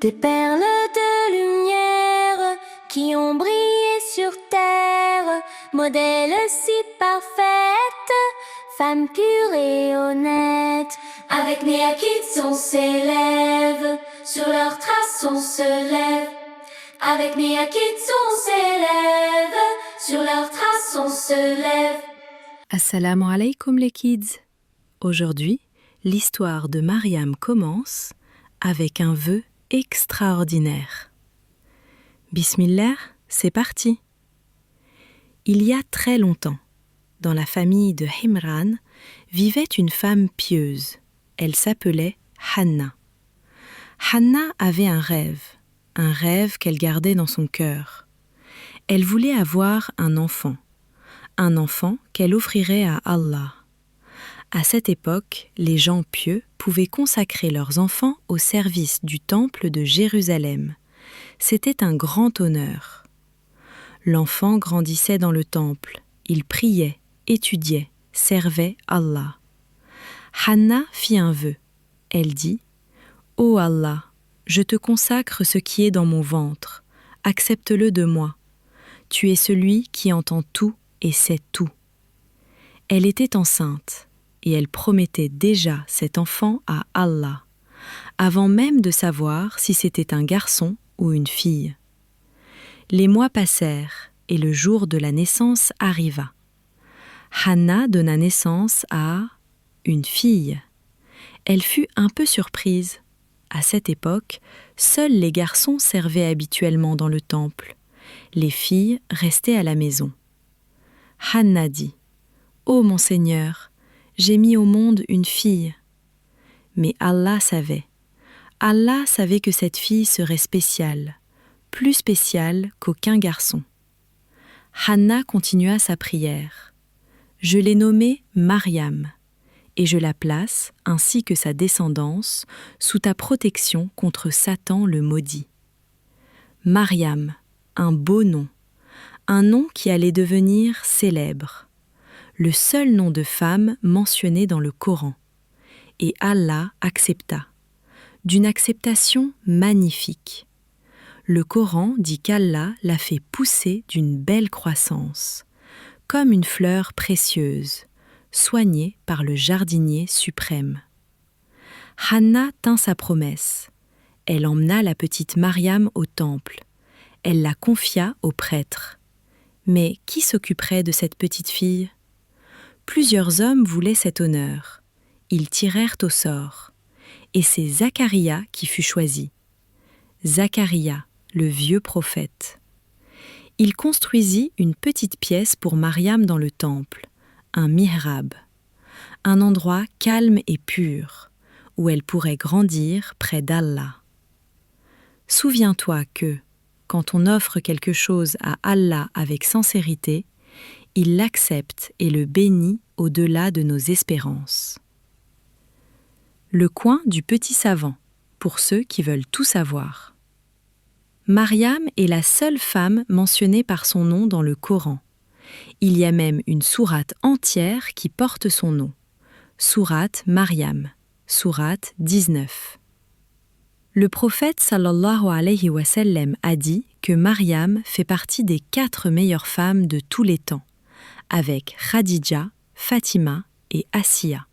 Des perles de lumière qui ont brillé sur terre, modèle si parfaite, femme pure et honnête. Avec Néa Kids on s'élève, sur leurs traces on se lève. Avec Néa Kids on s'élève, sur leurs traces on se lève. Assalamu alaikum les kids. Aujourd'hui, l'histoire de Mariam commence avec un vœu extraordinaire. Bismillah, c'est parti. Il y a très longtemps, dans la famille de Himran, vivait une femme pieuse. Elle s'appelait Hanna. Hanna avait un rêve qu'elle gardait dans son cœur. Elle voulait avoir un enfant qu'elle offrirait à Allah. À cette époque, les gens pieux pouvaient consacrer leurs enfants au service du temple de Jérusalem. C'était un grand honneur. L'enfant grandissait dans le temple. Il priait, étudiait, servait Allah. Hanna fit un vœu. Elle dit « Ô Allah, je te consacre ce qui est dans mon ventre. Accepte-le de moi. Tu es celui qui entend tout et sait tout. » Elle était enceinte. Et elle promettait déjà cet enfant à Allah, avant même de savoir si c'était un garçon ou une fille. Les mois passèrent et le jour de la naissance arriva. Hanna donna naissance à une fille. Elle fut un peu surprise. À cette époque, seuls les garçons servaient habituellement dans le temple. Les filles restaient à la maison. Hanna dit « Ô mon Seigneur, j'ai mis au monde une fille. » Mais Allah savait que cette fille serait spéciale, plus spéciale qu'aucun garçon. Hanna continua sa prière. « Je l'ai nommée Mariam, et je la place, ainsi que sa descendance, sous ta protection contre Satan le maudit. » Mariam, un beau nom, un nom qui allait devenir célèbre. Le seul nom de femme mentionné dans le Coran. Et Allah accepta, d'une acceptation magnifique. Le Coran dit qu'Allah l'a fait pousser d'une belle croissance, comme une fleur précieuse, soignée par le jardinier suprême. Hanna tint sa promesse. Elle emmena la petite Mariam au temple. Elle la confia au prêtre. Mais qui s'occuperait de cette petite fille ? Plusieurs hommes voulaient cet honneur. Ils tirèrent au sort. Et c'est Zacharia qui fut choisi. Zacharia, le vieux prophète. Il construisit une petite pièce pour Mariam dans le temple, un mihrab, un endroit calme et pur, où elle pourrait grandir près d'Allah. Souviens-toi que, quand on offre quelque chose à Allah avec sincérité, il l'accepte et le bénit au-delà de nos espérances. Le coin du petit savant, pour ceux qui veulent tout savoir. Mariam est la seule femme mentionnée par son nom dans le Coran. Il y a même une sourate entière qui porte son nom. Sourate Mariam, sourate 19. Le prophète sallallahu alayhi wa sallam a dit que Mariam fait partie des 4 meilleures femmes de tous les temps, avec Khadija, Fatima et Asiya.